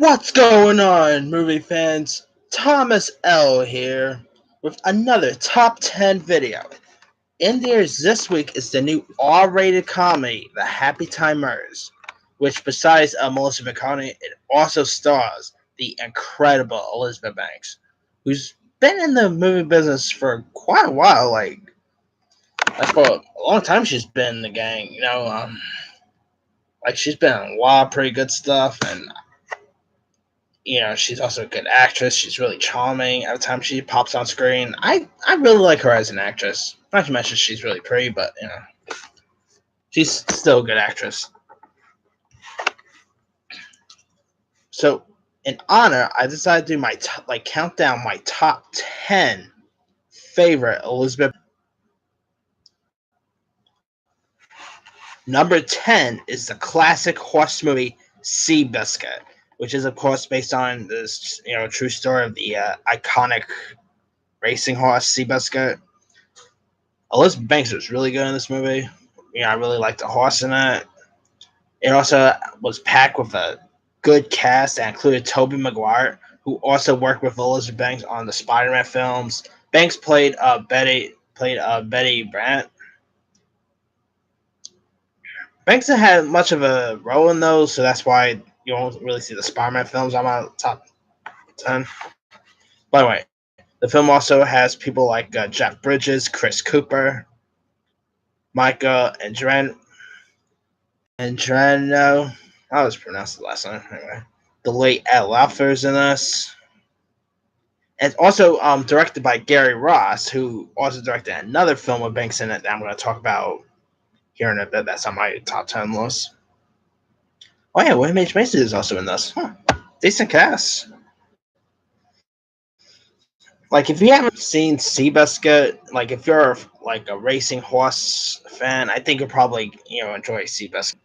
What's going on, movie fans? Thomas L. here with another top 10 video. In there's this week is the new R-rated comedy, The Happy Timers, which besides Melissa McCarthy, it also stars the incredible Elizabeth Banks, who's been in the movie business for quite a while. Like for a long time, she's been in the gang. Like she's been in a lot of pretty good stuff, and she's also a good actress. She's really charming every time she pops on screen. I really like her as an actress. Not to mention she's really pretty, but she's still a good actress. So, in honor, I decided to do my count down my top 10 favorite Elizabeth. Number 10 is the classic horse movie Seabiscuit, which is of course based on this true story of the iconic racing horse Seabiscuit. Elizabeth Banks was really good in this movie. I really liked the horse in it. It also was packed with a good cast that included Tobey Maguire, who also worked with Elizabeth Banks on the Spider-Man films. Banks played Betty Brant. Banks didn't have much of a role in those, so that's why you won't really see the Spider-Man films on my top 10. By the way, the film also has people like Jeff Bridges, Chris Cooper, Micah Andreno. I was pronounced the last name anyway. The late Ed Laufer's in this. And it's also directed by Gary Ross, who also directed another film with Banks in it that I'm going to talk about here in a bit. That's on my top 10 list. Oh yeah, William H. Macy is also in this. Decent cast. Like if you haven't seen Seabiscuit, like if you're like a racing horse fan, I think you'll probably enjoy Seabiscuit.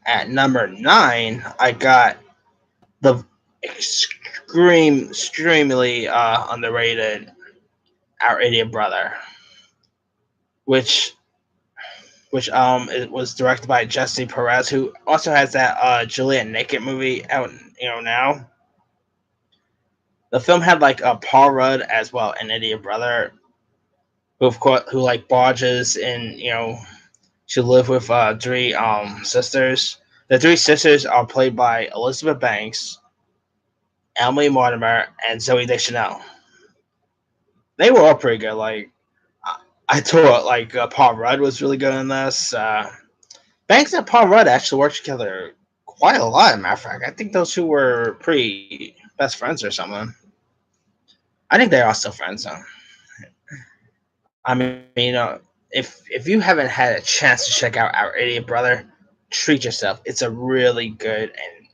At number 9, I got the extremely underrated Our Idiot Brother, which it was directed by Jesse Perez, who also has that Juliet Naked movie out now. The film had like Paul Rudd as well, an idiot brother, who like barges in to live with three sisters. The three sisters are played by Elizabeth Banks, Emily Mortimer, and Zoe Deschanel. They were all pretty good. Like I thought, like Paul Rudd was really good in this. Banks and Paul Rudd actually worked together quite a lot. As a matter of fact, I think those two were pretty best friends or something. I think they are still friends though. I mean, if you haven't had a chance to check out Our Idiot Brother, treat yourself. It's a really good and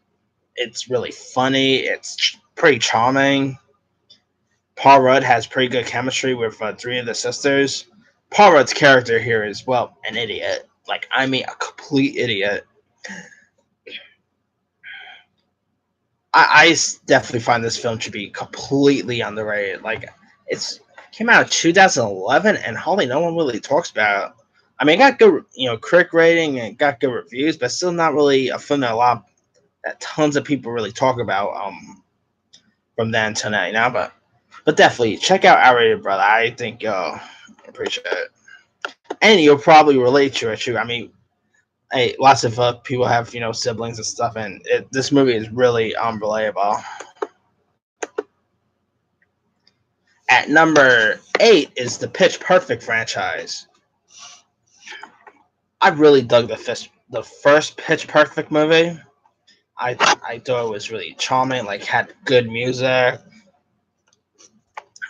it's really funny. It's pretty charming. Paul Rudd has pretty good chemistry with three of the sisters. Paul Rudd's character here is, well, an idiot. Like, I mean, a complete idiot. I definitely find this film to be completely underrated. Like, it's came out in 2011, and hardly no one really talks about it. I mean, it got good, critic rating and got good reviews, but still not really a film that tons of people really talk about from then to now. But definitely check out Our Rated Brother. I think you'll appreciate it, and you'll probably relate to it too. I mean, hey, lots of people have siblings and stuff, and this movie is really relatable. At number 8 is the Pitch Perfect franchise. I really dug the first Pitch Perfect movie. I thought it was really charming, like had good music.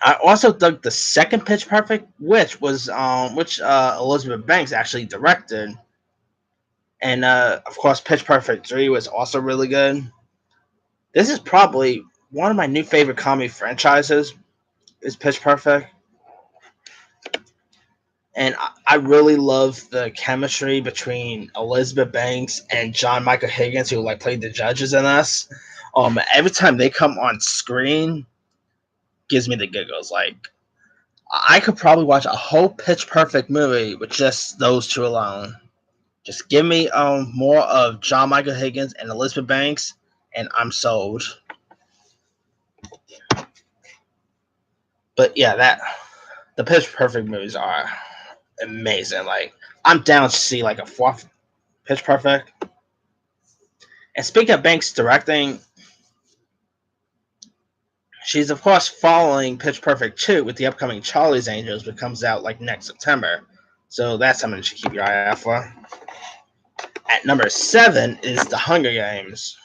I also dug the second Pitch Perfect, which Elizabeth Banks actually directed, and of course Pitch Perfect 3 was also really good. This is probably one of my new favorite comedy franchises. Is Pitch Perfect. And I really love the chemistry between Elizabeth Banks and John Michael Higgins, who like played the judges in this. Every time they come on screen, gives me the giggles. Like I could probably watch a whole Pitch Perfect movie with just those two alone. Just give me more of John Michael Higgins and Elizabeth Banks, and I'm sold. But yeah, that the Pitch Perfect movies are amazing. Like I'm down to see like a fourth Pitch Perfect. And speaking of Banks directing, she's of course following Pitch Perfect 2 with the upcoming Charlie's Angels, which comes out like next September. So that's something you should keep your eye out for. At number 7 is The Hunger Games.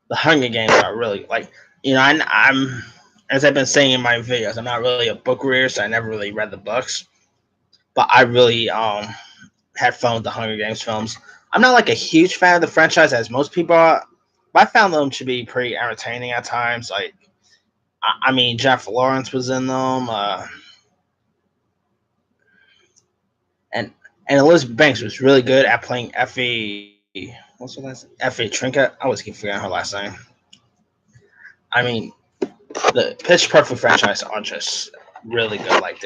The Hunger Games are really like, I'm as I've been saying in my videos, I'm not really a book reader, so I never really read the books. But I really had fun with the Hunger Games films. I'm not like a huge fan of the franchise as most people are, but I found them to be pretty entertaining at times. Like, I mean, Jennifer Lawrence was in them, and Elizabeth Banks was really good at playing Effie. What's her last name? Effie Trinket. I always keep forgetting her last name. I mean, the Pitch Perfect franchise are just really good. Like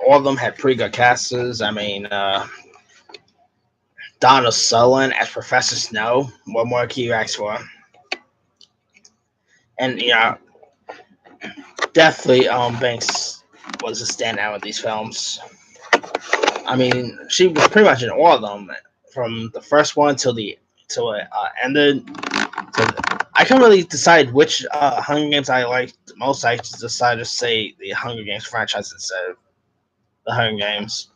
all of them had pretty good casts. I mean, Donald Sutherland as Professor Snow. What more can you ask for? And definitely, Banks was a standout with these films. I mean, she was pretty much in all of them, from the first one till it ended. So I can't really decide which Hunger Games I liked the most. I just decided to say the Hunger Games franchise instead of the Hunger Games,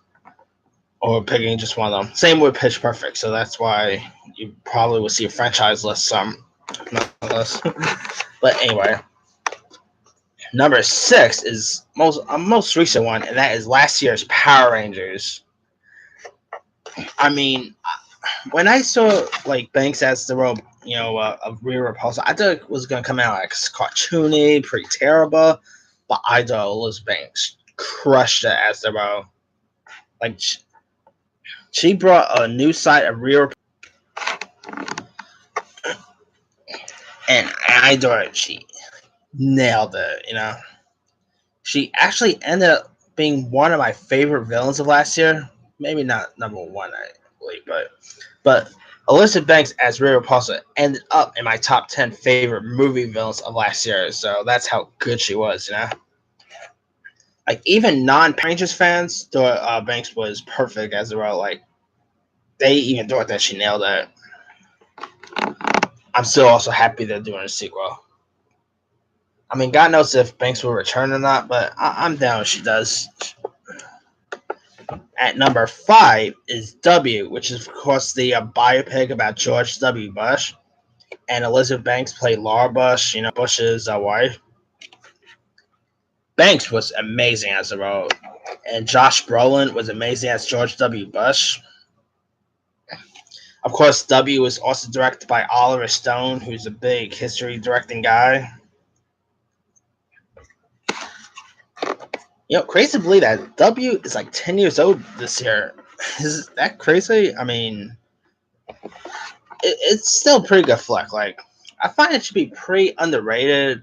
or picking just one of them. Same with Pitch Perfect, so that's why you probably will see a franchise list less. But anyway, number 6 is most recent one, and that is last year's Power Rangers. I mean, when I saw like Banks as the role, of Rhea Repulsa, I thought it was gonna come out like cartoony, pretty terrible. But I thought Elizabeth Banks crushed it as the role. Like she brought a new side of Rhea, and I thought she nailed it. She actually ended up being one of my favorite villains of last year. Maybe not number one, I believe, but Elizabeth Banks as Rhea Repulsa ended up in my top 10 favorite movie villains of last year. So that's how good she was, Like even non-Power Rangers fans thought Banks was perfect as a role. Like they even thought that she nailed it. I'm still also happy they're doing a sequel. I mean, God knows if Banks will return or not, but I'm down if she does. At number 5 is W, which is of course the biopic about George W. Bush, and Elizabeth Banks played Laura Bush, Bush's wife. Banks was amazing as the role, and Josh Brolin was amazing as George W. Bush. Of course, W was also directed by Oliver Stone, who's a big history directing guy. Crazy to believe that W is like 10 years old this year. Is that crazy? I mean, it's still a pretty good flick. Like, I find it should be pretty underrated.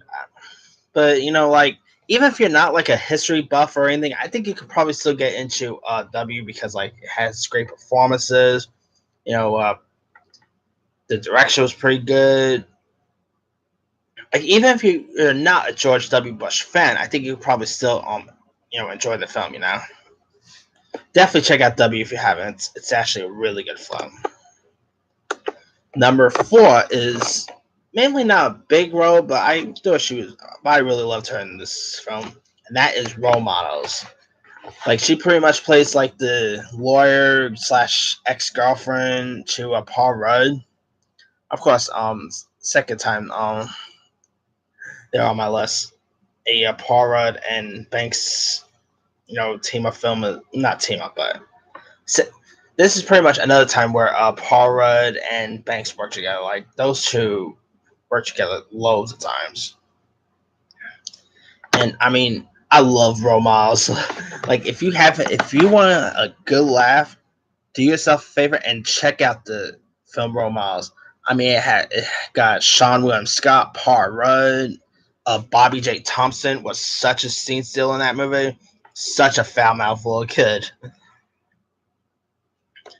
But, like, even if you're not like a history buff or anything, I think you could probably still get into W because, like, it has great performances. The direction was pretty good. Like, even if you're not a George W. Bush fan, I think you could probably still enjoy the film. Definitely check out W if you haven't. It's actually a really good film. Number 4 is mainly not a big role, but I thought I really loved her in this film, and that is Role Models. Like she pretty much plays like the lawyer / ex-girlfriend to Paul Rudd. Of course, second time they're on my list. Paul Rudd and Banks, team up film, not team up, but this is pretty much another time where Paul Rudd and Banks work together. Like those two worked together loads of times. And I mean, I love role models. Like if you want a good laugh, do yourself a favor and check out the film Role Models. I mean, it got Sean William Scott, Paul Rudd, Bobby J. Thompson was such a scene stealer in that movie, such a foul mouth little kid,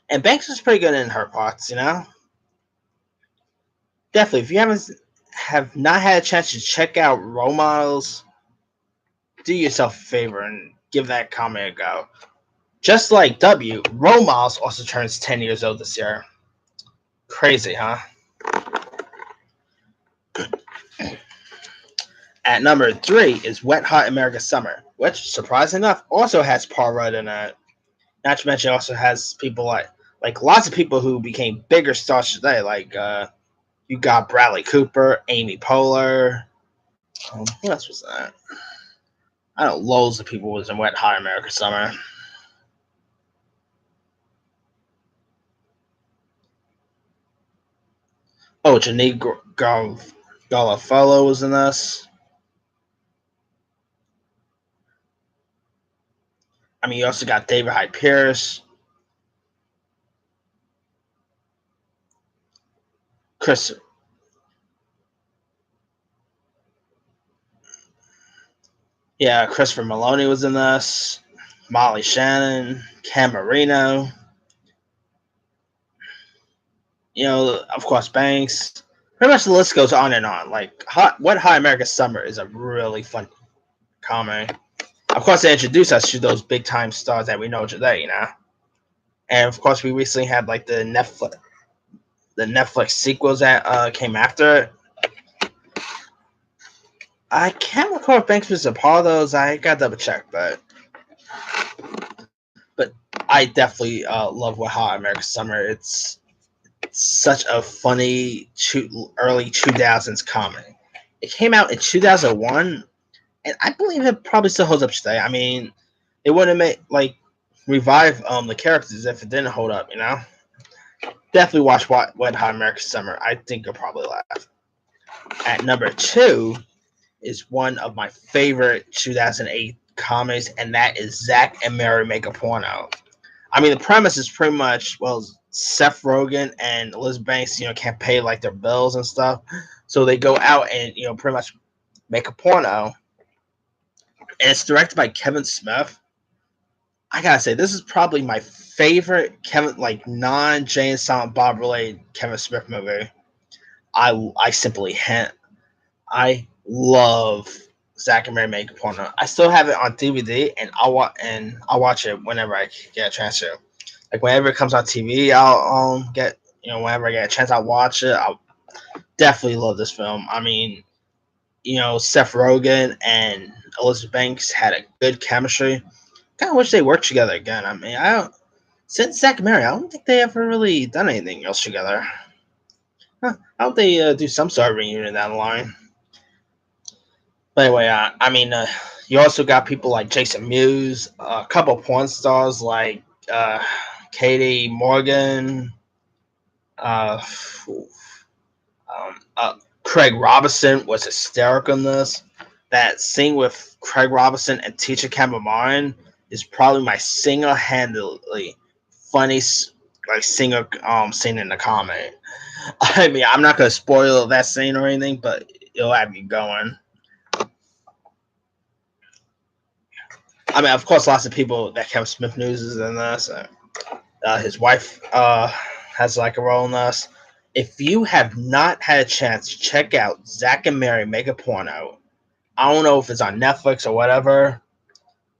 and Banks was pretty good in her parts, you know. Definitely, if you have not had a chance to check out Role Models, do yourself a favor and give that comment a go. Just like W, Role Models also turns 10 years old this year. Crazy, huh? At number 3 is Wet Hot American Summer, which, surprisingly enough, also has Paul Rudd in it. Not to mention, it also has people like lots of people who became bigger stars today. Like you got Bradley Cooper, Amy Poehler. Who else was that? I don't know. Loads of people was in Wet Hot American Summer. Oh, Janeane Garofalo was in this. I mean, you also got David Hyde Pierce, Chris. Yeah, Christopher Maloney was in this. Molly Shannon, Cam Marino. You know, of course, Banks. Pretty much the list goes on and on. Like, Wet Hot American Summer is a really fun comedy. Of course, they introduced us to those big time stars that we know today, you know. And of course, we recently had like the Netflix sequels that came after it. I can't recall if Banks was a part of those. I got to double check, but I definitely love Wet Hot American Summer. It's such a funny early 2000s comedy. It came out in 2001, and I believe it probably still holds up today. I mean, it wouldn't make like revive the characters if it didn't hold up, you know. Definitely watch Wet Hot American Summer. I think you'll probably laugh. At number 2 is one of my favorite 2008 comedies, and that is Zack and Mary Make a Porno. I mean, the premise is pretty much Seth Rogen and Elizabeth Banks, can't pay like their bills and stuff, so they go out and pretty much make a porno, and it's directed by Kevin Smith. I gotta say, this is probably my favorite Kevin, like non-Jay and Silent Bob related Kevin Smith movie. I simply hate. I love Zack and Mary Make a Porno. I still have it on DVD, and I'll watch it whenever I get a chance to. Like whenever it comes on TV, I'll get whenever I get a chance, I'll watch it. I'll definitely love this film. I mean, Seth Rogen and Elizabeth Banks had a good chemistry. Kind of wish they worked together again. I mean, I don't since Zack and Mary, I don't think they ever really done anything else together. Huh, I hope they do some sort of reunion down the line. But anyway, I mean, you also got people like Jason Mewes, a couple of porn stars like Katie Morgan, uh, Craig Robinson was hysterical in this. That scene with Craig Robinson and Teacher Cameron is probably my single-handedly funniest single scene in the comedy. I mean, I'm not gonna spoil that scene or anything, but it'll have you going. I mean, of course, lots of people that Kevin Smith news is in this. His wife has like a role in this. If you have not had a chance to check out Zack and Mary Make a Porno, I don't know if it's on Netflix or whatever,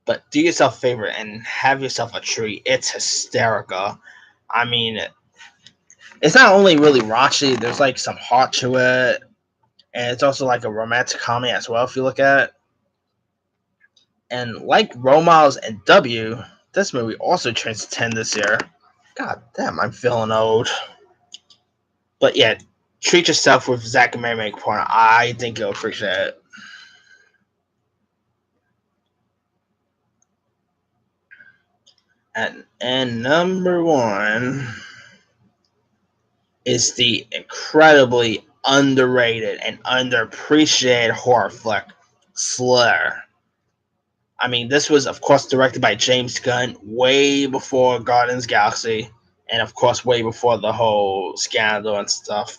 but do yourself a favor and have yourself a treat. It's hysterical. I mean, it's not only really raunchy, there's like some heart to it, and it's also like a romantic comedy as well if you look at it. And like Role Models and W, this movie also turns 10 this year. God damn, I'm feeling old. But yeah, treat yourself with Zack and Mary Make Porn. I think you'll appreciate it. And number 1 is the incredibly underrated and underappreciated horror flick, Slither. I mean, this was, of course, directed by James Gunn way before Guardians of the Galaxy, and of course, way before the whole scandal and stuff.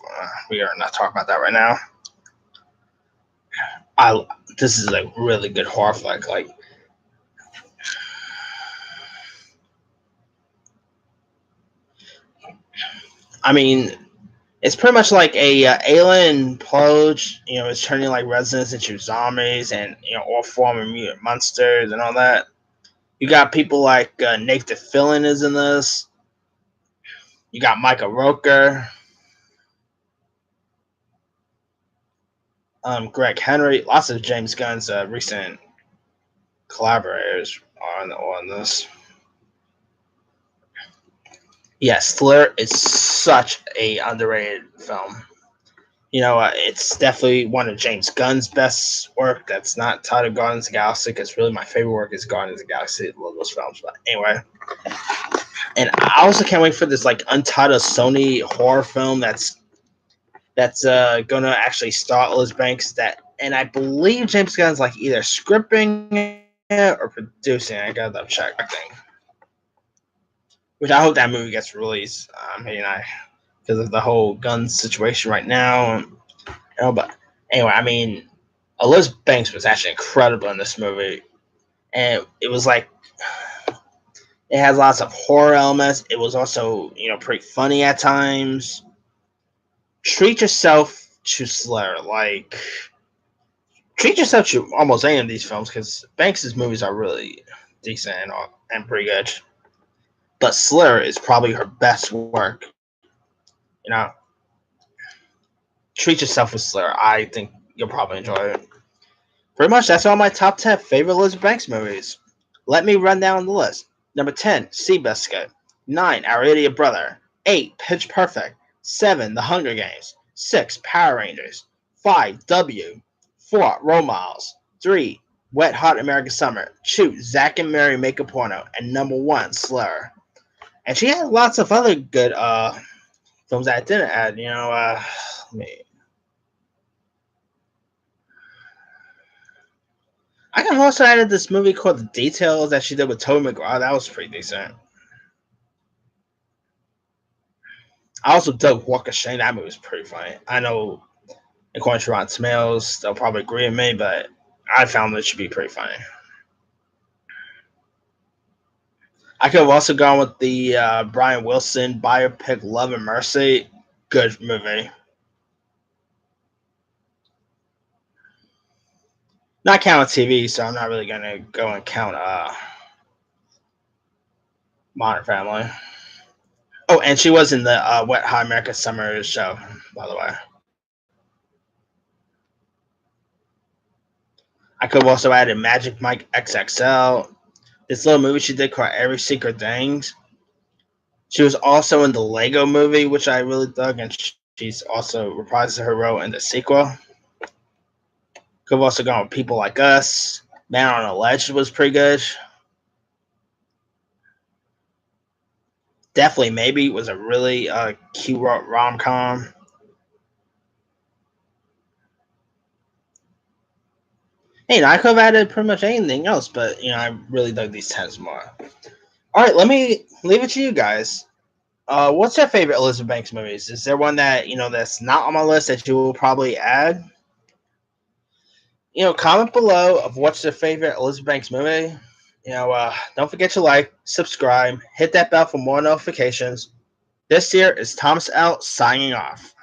We are not talking about that right now. This is a really good horror flick. Like, I mean, it's pretty much like a alien implode. It's turning like residents into zombies and all form of mutant monsters and all that. You got people like Nathan Fillion is in this. You got Michael Rooker, Greg Henry, lots of James Gunn's recent collaborators on this. Yes, Slither is such a underrated film. It's definitely one of James Gunn's best work. That's not titled Guardians of the Galaxy, because really my favorite work is Guardians of the Galaxy. I love those films, but anyway. And I also can't wait for this like untitled Sony horror film that's gonna actually star Elizabeth Banks. And I believe James Gunn's like either scripting it or producing it. I gotta double check. Which I hope that movie gets released. Because of the whole gun situation right now. But anyway, I mean, Elizabeth Banks was actually incredible in this movie, and it was like it has lots of horror elements. It was also pretty funny at times. Treat yourself to Slither. Like, treat yourself to almost any of these films, because Banks' movies are really decent and pretty good. But Slither is probably her best work. Treat yourself with Slither. I think you'll probably enjoy it. Pretty much, that's all my top 10 favorite Elizabeth Banks movies. Let me run down the list. Number 10, Seabiscuit. 9, Our Idiot Brother. 8, Pitch Perfect. 7, The Hunger Games. 6, Power Rangers. 5, W. 4, Role Models. 3, Wet Hot American Summer. 2, Zack and Mary Make a Porno. And number 1, Slither. And she had lots of other good films that I didn't add. I can also added this movie called The Details that she did with Tobey Maguire. That was pretty decent. I also dug Walk of Shame. That movie was pretty funny. I know, according to Rotten Tomatoes, they'll probably agree with me, but I found it should be pretty funny. I could have also gone with the Brian Wilson biopic Love and Mercy. Good movie. Not counting TV, so I'm not really going to go and count Modern Family. Oh, and she was in the Wet Hot American Summer show, by the way. I could have also added Magic Mike XXL. This little movie she did called Every Secret Things. She was also in the Lego movie, which I really dug, and she's also reprised her role in the sequel. Could have also gone with People Like Us. Man on a Ledge was pretty good. Definitely Maybe was a really cute rom-com. Hey, I could have added pretty much anything else, but I really dug these 10s more. All right, let me leave it to you guys. What's your favorite Elizabeth Banks movies? Is there one that that's not on my list that you will probably add? Comment below of what's your favorite Elizabeth Banks movie. Don't forget to like, subscribe, hit that bell for more notifications. This year is Thomas L. signing off.